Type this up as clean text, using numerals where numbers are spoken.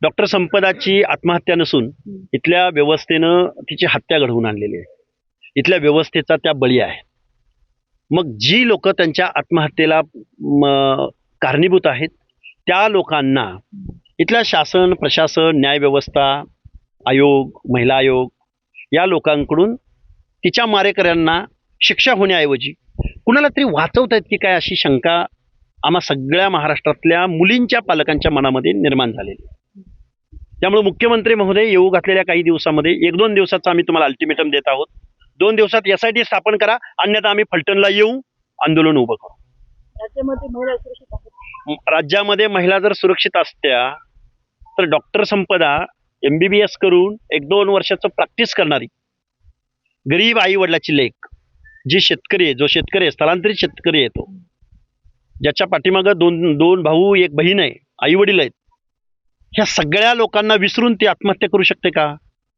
Doctor संपदाची आत्महत्या नसून इथल्या व्यवस्थेनं तिची हत्या घडवून आणलेली आहे. इथल्या व्यवस्थेचा त्या बळी आहे. मग जी लोक त्यांच्या आत्महत्येला कारणीभूत आहेत त्या लोकांना इथल्या शासन, प्रशासन, न्यायव्यवस्था, आयोग, महिला आयोग या लोकांकडून तिच्या मारेकऱ्यांना शिक्षा होण्याऐवजी कुणाला तरी वाचवतायत की काय अशी शंका आम्हा सगळ्या महाराष्ट्रातल्या मुलींच्या पालकांच्या मनामध्ये निर्माण झालेली आहे. त्यामुळे मुख्यमंत्री महोदय येऊ घातलेल्या काही दिवसामध्ये 1-2 दिवसाचा आम्ही तुम्हाला अल्टिमेटम देत आहोत. 2 दिवसात SIT स्थापन करा, अन्यथा आम्ही फलटणला येऊ, आंदोलन उभं करू. राज्यामध्ये महिला सुरक्षित आहेत. राज्यामध्ये महिला जर सुरक्षित असत्या तर डॉक्टर संपदा MBBS करून 1-2 वर्षाचं प्रॅक्टिस करणारी गरीब आई वडिलाची लेक, जी शेतकरी आहे, जो शेतकरी आहे, स्थलांतरित शेतकरी आहे, तो ज्याच्या पाठीमागं दोन भाऊ 1 बहीण आहे, आई वडील आहेत, ह्या सगळ्या लोकांना विसरून ती आत्महत्या करू शकते का?